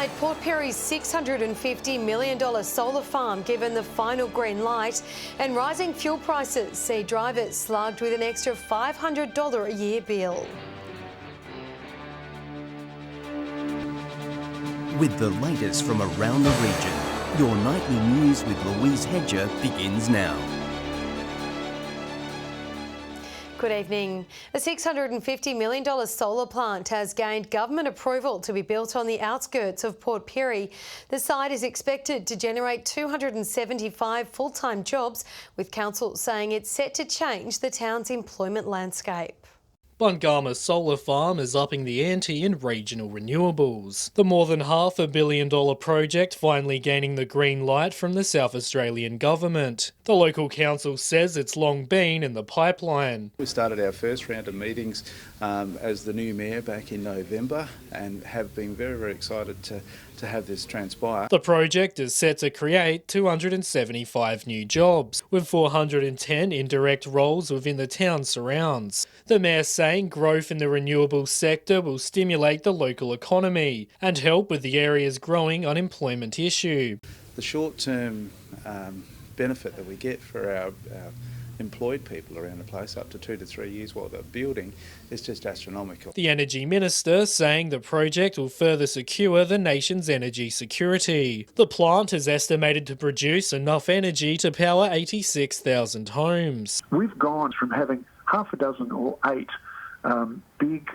Tonight, Port Pirie's $650 million solar farm given the final green light, and rising fuel prices see drivers slugged with an extra $500 a year bill. With the latest from around the region, your nightly news with Louise Hedger begins now. Good evening. A $650 million solar plant has gained government approval to be built on the outskirts of Port Pirie. The site is expected to generate 275 full-time jobs, with council saying it's set to change the town's employment landscape. Bungama Solar Farm is upping the ante in regional renewables. The more than $500 million project finally gaining the green light from the South Australian government. The local council says it's long been in the pipeline. We started our first round of meetings as the new mayor back in November and have been very, very excited to have this transpire. The project is set to create 275 new jobs, with 410 indirect roles within the town surrounds. The mayor saying growth in the renewables sector will stimulate the local economy and help with the area's growing unemployment issue. The short-term benefit that we get for our employed people around the place, up to 2 to 3 years while they're building, is just astronomical. The Energy Minister saying the project will further secure the nation's energy security. The plant is estimated to produce enough energy to power 86,000 homes. We've gone from having half a dozen or 8 big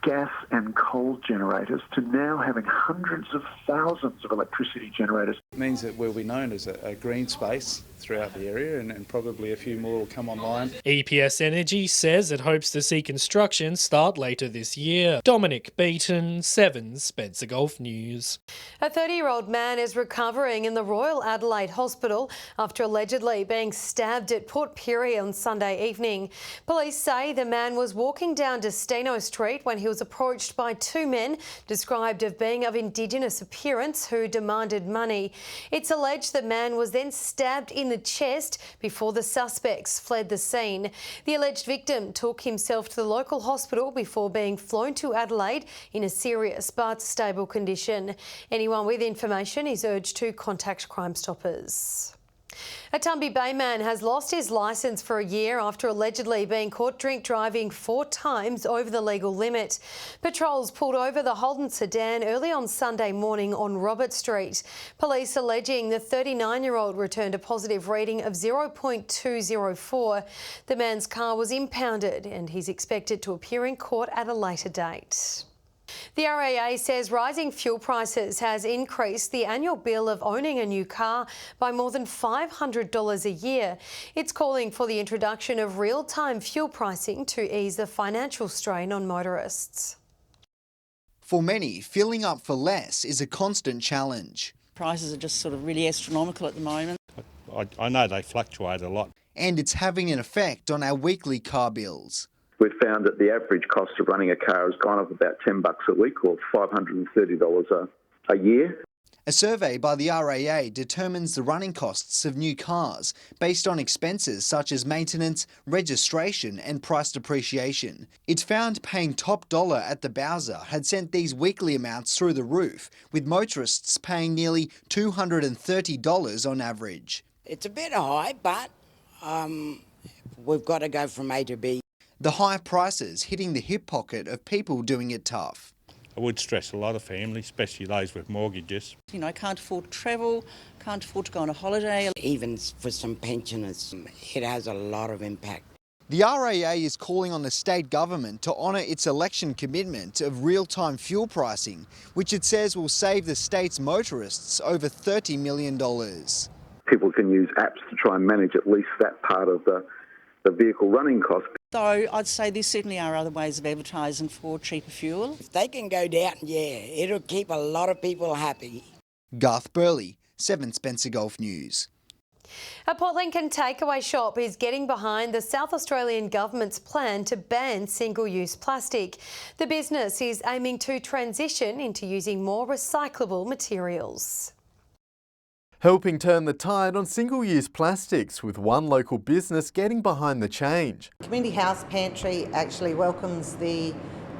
gas and coal generators to now having hundreds of thousands of electricity generators. It means that we'll be known as a green space throughout the area, and probably a few more will come online. EPS Energy says it hopes to see construction start later this year. Dominic Beaton, 7 Spencer Gulf News. A 30-year-old man is recovering in the Royal Adelaide Hospital after allegedly being stabbed at Port Pirie on Sunday evening. Police say the man was walking down Destino Street when he was approached by 2 men described as being of Indigenous appearance who demanded money. It's alleged the man was then stabbed in the chest before the suspects fled the scene. The alleged victim took himself to the local hospital before being flown to Adelaide in a serious but stable condition. Anyone with information is urged to contact Crime Stoppers. A Tampa Bay man has lost his licence for a year after allegedly being caught drink driving 4 times over the legal limit. Patrols pulled over the Holden sedan early on Sunday morning on Robert Street. Police alleging the 39-year-old returned a positive reading of 0.204. The man's car was impounded and he's expected to appear in court at a later date. The RAA says rising fuel prices has increased the annual bill of owning a new car by more than $500 a year. It's calling for the introduction of real-time fuel pricing to ease the financial strain on motorists. For many, filling up for less is a constant challenge. Prices are just sort of really astronomical at the moment. I know they fluctuate a lot. And it's having an effect on our weekly car bills. We've found that the average cost of running a car has gone up about $10 a week, or $530 a year. A survey by the RAA determines the running costs of new cars based on expenses such as maintenance, registration and price depreciation. It found paying top dollar at the Bowser had sent these weekly amounts through the roof, with motorists paying nearly $230 on average. It's a bit high, but we've got to go from A to B. The high prices hitting the hip pocket of people doing it tough. It would stress a lot of families, especially those with mortgages. You know, can't afford to travel, can't afford to go on a holiday. Even for some pensioners, it has a lot of impact. The RAA is calling on the state government to honour its election commitment of real-time fuel pricing, which it says will save the state's motorists over $30 million. People can use apps to try and manage at least that part of the vehicle running cost. Though I'd say there certainly are other ways of advertising for cheaper fuel. If they can go down, yeah, it'll keep a lot of people happy. Garth Burley, 7 Spencer Gulf News. A Port Lincoln takeaway shop is getting behind the South Australian government's plan to ban single-use plastic. The business is aiming to transition into using more recyclable materials. Helping turn the tide on single-use plastics, with one local business getting behind the change. Community House Pantry actually welcomes the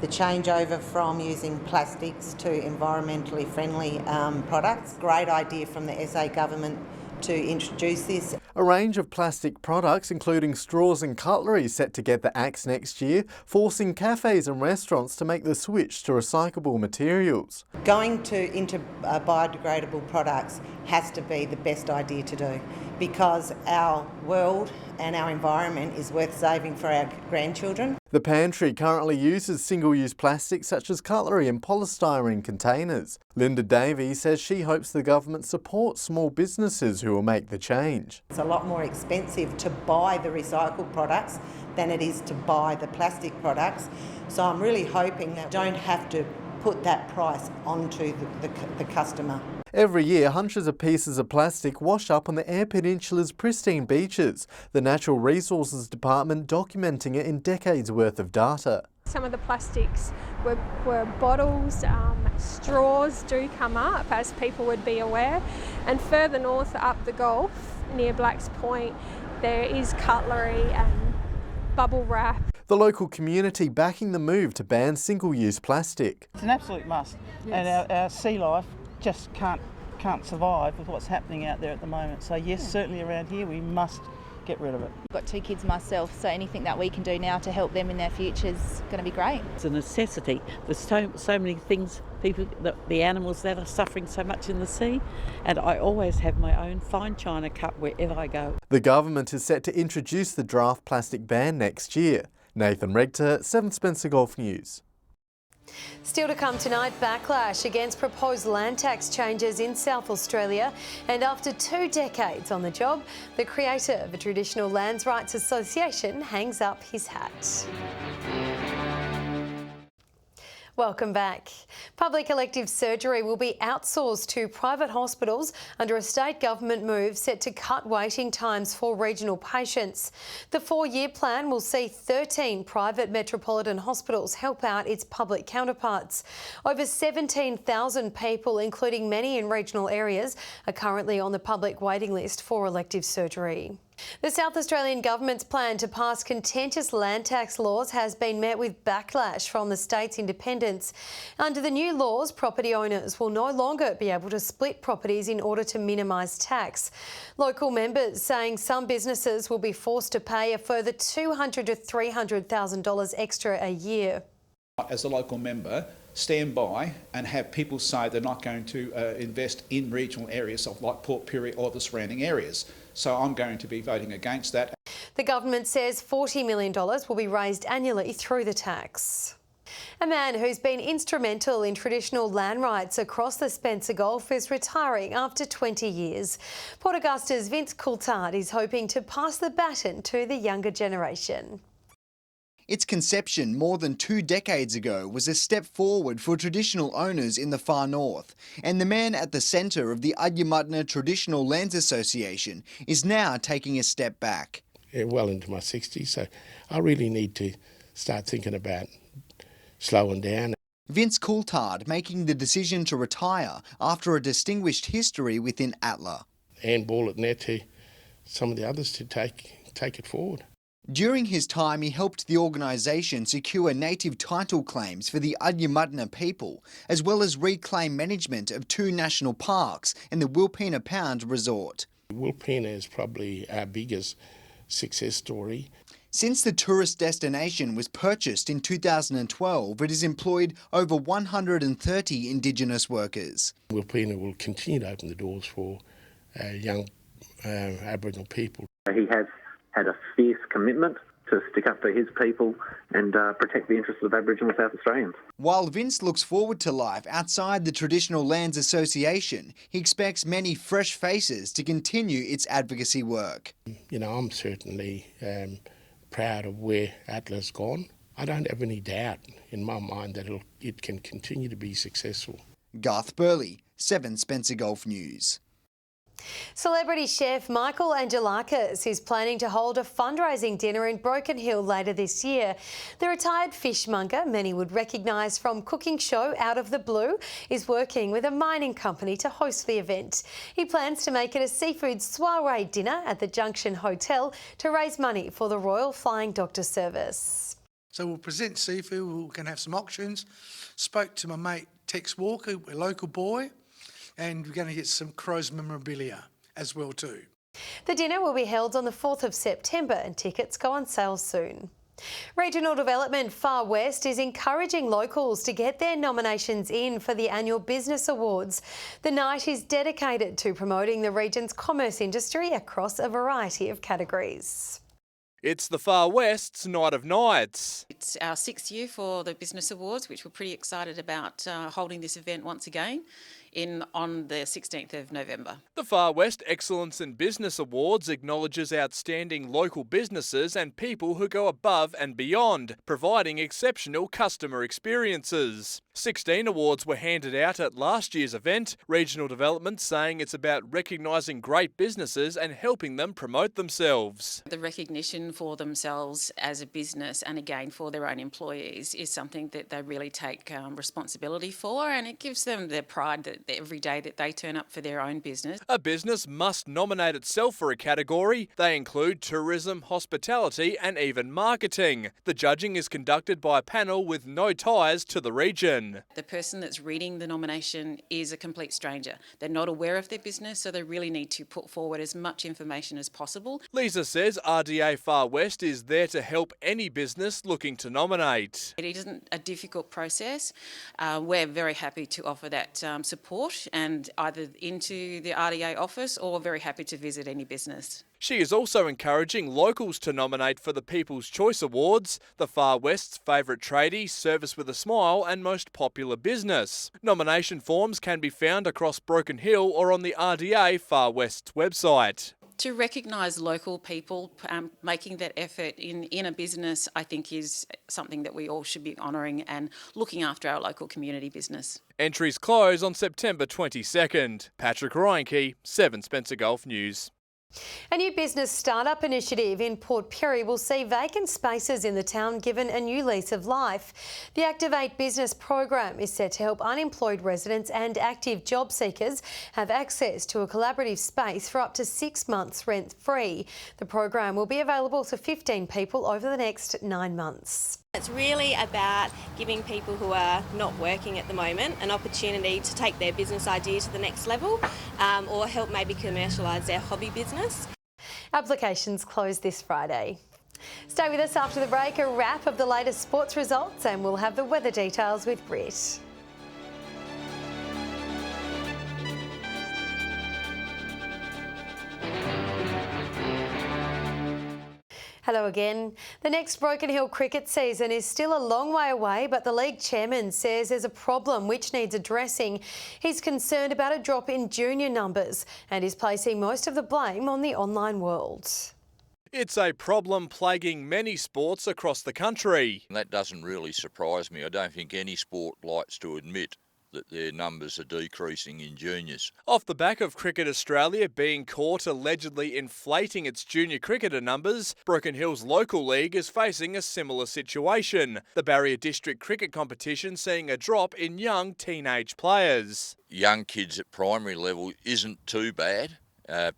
the changeover from using plastics to environmentally friendly products. Great idea from the SA government to introduce this. A range of plastic products, including straws and cutlery, set to get the axe next year, forcing cafes and restaurants to make the switch to recyclable materials. Going into biodegradable products has to be the best idea to do, because our world and our environment is worth saving for our grandchildren. The pantry currently uses single-use plastics such as cutlery and polystyrene containers. Linda Davies says she hopes the government supports small businesses who will make the change. It's a lot more expensive to buy the recycled products than it is to buy the plastic products. So I'm really hoping that we don't have to put that price onto the customer. Every year, hundreds of pieces of plastic wash up on the Eyre Peninsula's pristine beaches, the Natural Resources Department documenting it in decades worth of data. Some of the plastics were bottles, straws do come up, as people would be aware, and further north up the Gulf, near Blacks Point, there is cutlery and bubble wrap. The local community backing the move to ban single-use plastic. It's an absolute must, yes. And our sea life just can't survive with what's happening out there at the moment. So yes, certainly around here we must get rid of it. I've got 2 kids myself, so anything that we can do now to help them in their future is going to be great. It's a necessity. There's so many things, the animals that are suffering so much in the sea, and I always have my own fine china cup wherever I go. The government is set to introduce the draft plastic ban next year. Nathan Regter, 7 Spencer Golf News. Still to come tonight, backlash against proposed land tax changes in South Australia. And after 2 decades on the job, the creator of the Traditional Lands Rights Association hangs up his hat. Welcome back. Public elective surgery will be outsourced to private hospitals under a state government move set to cut waiting times for regional patients. The 4-year plan will see 13 private metropolitan hospitals help out its public counterparts. Over 17,000 people, including many in regional areas, are currently on the public waiting list for elective surgery. The South Australian government's plan to pass contentious land tax laws has been met with backlash from the state's independents. Under the new laws, property owners will no longer be able to split properties in order to minimise tax. Local members saying some businesses will be forced to pay a further $200,000 to $300,000 extra a year. As a local member, stand by and have people say they're not going to invest in regional areas like Port Pirie or the surrounding areas. So I'm going to be voting against that. The government says $40 million will be raised annually through the tax. A man who's been instrumental in traditional land rights across the Spencer Gulf is retiring after 20 years. Port Augusta's Vince Coulthard is hoping to pass the baton to the younger generation. Its conception more than 2 decades ago was a step forward for traditional owners in the far north, and the man at the centre of the Adyamatna Traditional Lands Association is now taking a step back. Well into my 60s, so I really need to start thinking about slowing down. Vince Coulthard making the decision to retire after a distinguished history within ATLA. Handball it there to some of the others to take it forward. During his time, he helped the organisation secure native title claims for the Adyamatna people, as well as reclaim management of 2 national parks and the Wilpena Pound Resort. Wilpena is probably our biggest success story. Since the tourist destination was purchased in 2012, it has employed over 130 Indigenous workers. Wilpena will continue to open the doors for young Aboriginal people. He has had a fierce commitment to stick up for his people and protect the interests of Aboriginal South Australians. While Vince looks forward to life outside the Traditional Lands Association, he expects many fresh faces to continue its advocacy work. You know, I'm certainly proud of where ATLA's gone. I don't have any doubt in my mind that it can continue to be successful. Garth Burley, 7 Spencer Golf News. Celebrity chef Michael Angelakis is planning to hold a fundraising dinner in Broken Hill later this year. The retired fishmonger, many would recognise from cooking show Out of the Blue, is working with a mining company to host the event. He plans to make it a seafood soiree dinner at the Junction Hotel to raise money for the Royal Flying Doctor Service. So we'll present seafood, we can have some auctions. Spoke to my mate Tex Walker, a local boy, and we're going to get some Crows memorabilia as well too. The dinner will be held on the 4th of September and tickets go on sale soon. Regional Development Farwest is encouraging locals to get their nominations in for the annual Business Awards. The night is dedicated to promoting the region's commerce industry across a variety of categories. It's the Far West's Night of Nights. It's our 6th year for the Business Awards, which we're pretty excited about holding this event once again on the 16th of November. The Far West Excellence in Business Awards acknowledges outstanding local businesses and people who go above and beyond, providing exceptional customer experiences. 16 awards were handed out at last year's event, Regional Development saying it's about recognising great businesses and helping them promote themselves. The recognition for themselves as a business and again for their own employees is something that they really take responsibility for, and it gives them their pride that every day that they turn up for their own business. A business must nominate itself for a category. They include tourism, hospitality and even marketing. The judging is conducted by a panel with no ties to the region. The person that's reading the nomination is a complete stranger. They're not aware of their business, so they really need to put forward as much information as possible. Lisa says RDA Far West is there to help any business looking to nominate. It isn't a difficult process. We're very happy to offer that support and either into the RDA office or very happy to visit any business. She is also encouraging locals to nominate for the People's Choice Awards, the Far West's favourite tradie, service with a smile and most popular business. Nomination forms can be found across Broken Hill or on the RDA Far West's website. To recognise local people making that effort in a business, I think is something that we all should be honouring and looking after our local community business. Entries close on September 22nd. Patrick Reinke, 7 Spencer Gulf News. A new business startup initiative in Port Pirie will see vacant spaces in the town given a new lease of life. The Activate Business program is set to help unemployed residents and active job seekers have access to a collaborative space for up to 6 months rent-free. The program will be available to 15 people over the next 9 months. It's really about giving people who are not working at the moment an opportunity to take their business idea to the next level or help maybe commercialise their hobby business. Applications close this Friday. Stay with us after the break, a wrap of the latest sports results, and we'll have the weather details with Britt. Hello again. The next Broken Hill cricket season is still a long way away, but the league chairman says there's a problem which needs addressing. He's concerned about a drop in junior numbers and is placing most of the blame on the online world. It's a problem plaguing many sports across the country. That doesn't really surprise me. I don't think any sport likes to admit that their numbers are decreasing in juniors. Off the back of Cricket Australia being caught allegedly inflating its junior cricketer numbers, Broken Hill's local league is facing a similar situation. The Barrier District Cricket Competition seeing a drop in young teenage players. Young kids at primary level isn't too bad.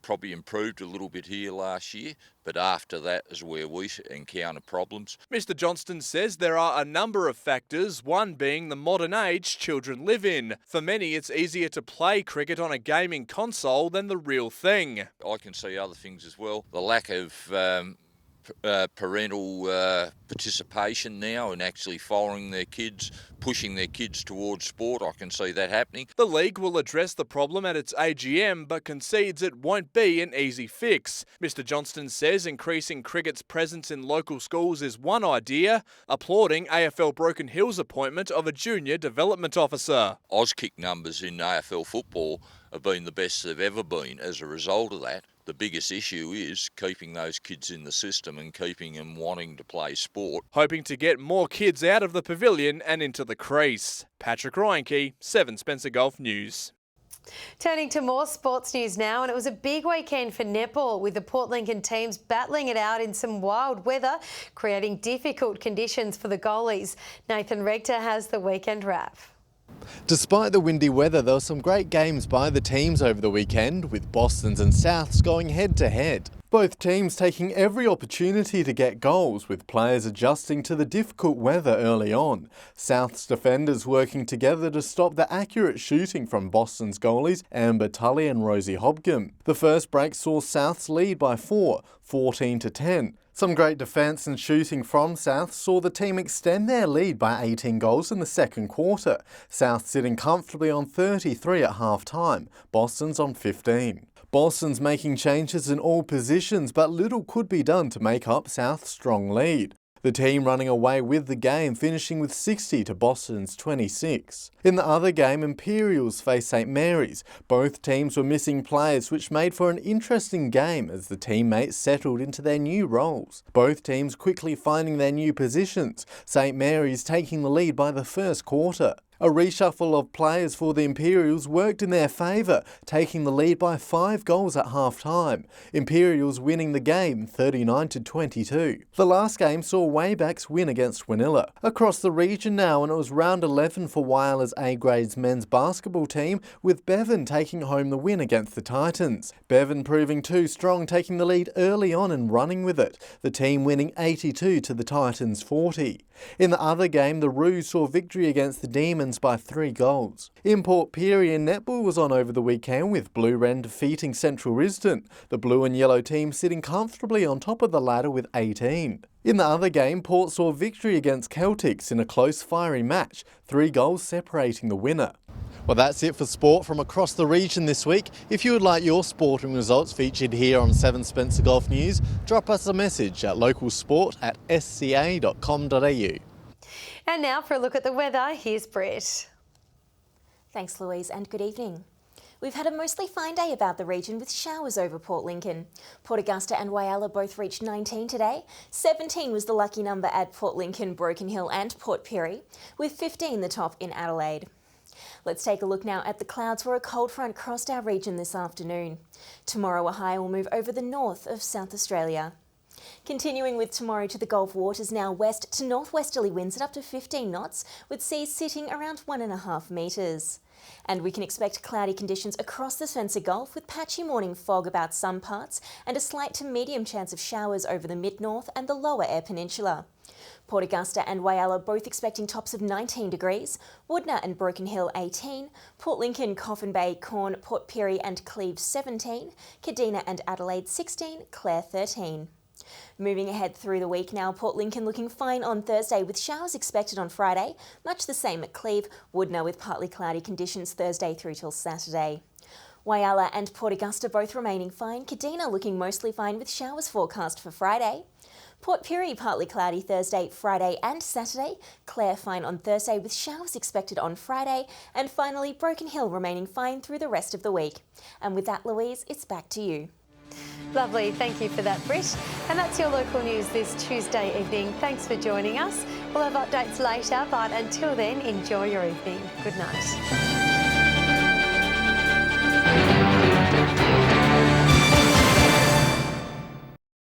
Probably improved a little bit here last year, but after that is where we encounter problems. Mr Johnston says there are a number of factors, one being the modern age children live in. For many, it's easier to play cricket on a gaming console than the real thing. I can see other things as well. The lack of parental participation now and actually following their kids, pushing their kids towards sport. I can see that happening. The league will address the problem at its AGM but concedes it won't be an easy fix. Mr Johnston says increasing cricket's presence in local schools is one idea, applauding AFL Broken Hill's appointment of a junior development officer. Auskick numbers in AFL football have been the best they've ever been as a result of that. The biggest issue is keeping those kids in the system and keeping them wanting to play sport. Hoping to get more kids out of the pavilion and into the crease. Patrick Reinke, 7 Spencer Gulf News. Turning to more sports news now, and it was a big weekend for netball with the Port Lincoln teams battling it out in some wild weather, creating difficult conditions for the goalies. Nathan Rector has the weekend wrap. Despite the windy weather, there were some great games by the teams over the weekend, with Boston's and Souths going head-to-head. Both teams taking every opportunity to get goals, with players adjusting to the difficult weather early on. South's defenders working together to stop the accurate shooting from Boston's goalies Amber Tully and Rosie Hobgum. The first break saw Souths lead by 4, 14-10. Some great defence and shooting from South saw the team extend their lead by 18 goals in the second quarter. South sitting comfortably on 33 at half-time, Boston's on 15. Boston's making changes in all positions, but little could be done to make up South's strong lead. The team running away with the game, finishing with 60 to Boston's 26. In the other game, Imperials faced St Mary's. Both teams were missing players, which made for an interesting game as the teammates settled into their new roles. Both teams quickly finding their new positions, St Mary's taking the lead by the first quarter. A reshuffle of players for the Imperials worked in their favour, taking the lead by 5 goals at half-time. Imperials winning the game 39-22. The last game saw Waybacks win against Wanilla. Across the region now, and it was round 11 for Whyala's A-Grades men's basketball team, with Bevan taking home the win against the Titans. Bevan proving too strong, taking the lead early on and running with it, the team winning 82 to the Titans 40. In the other game, the Roos saw victory against the Demons by 3 goals. Import Pirie and netball was on over the weekend, with Blue Wren defeating Central Risdon. The blue and yellow team sitting comfortably on top of the ladder with 18. In the other game, Port saw victory against Celtics in a close fiery match, 3 goals separating the winner. Well, that's it for sport from across the region this week. If you would like your sporting results featured here on 7 Spencer Golf News, drop us a message at localsport@sca.com.au. And now for a look at the weather, here's Britt. Thanks, Louise, and good evening. We've had a mostly fine day about the region with showers over Port Lincoln. Port Augusta and Whyalla both reached 19 today. 17 was the lucky number at Port Lincoln, Broken Hill and Port Pirie, with 15 the top in Adelaide. Let's take a look now at the clouds where a cold front crossed our region this afternoon. Tomorrow a high will move over the north of South Australia. Continuing with tomorrow to the Gulf waters, now west to northwesterly winds at up to 15 knots, with seas sitting around 1.5 metres. And we can expect cloudy conditions across the Spencer Gulf with patchy morning fog about some parts and a slight to medium chance of showers over the mid-north and the lower Eyre Peninsula. Port Augusta and Whyalla both expecting tops of 19 degrees, Woodna and Broken Hill 18, Port Lincoln, Coffin Bay, Corn, Port Pirie and Cleve 17, Kadina and Adelaide 16, Clare 13. Moving ahead through the week now, Port Lincoln looking fine on Thursday with showers expected on Friday, much the same at Cleve, Woodna with partly cloudy conditions Thursday through till Saturday. Whyalla and Port Augusta both remaining fine, Kadina looking mostly fine with showers forecast for Friday. Port Pirie partly cloudy Thursday, Friday and Saturday, Clare fine on Thursday with showers expected on Friday, and finally Broken Hill remaining fine through the rest of the week. And with that, Louise, it's back to you. Lovely, thank you for that, Britt. And that's your local news this Tuesday evening. Thanks for joining us. We'll have updates later, but until then, enjoy your evening. Good night.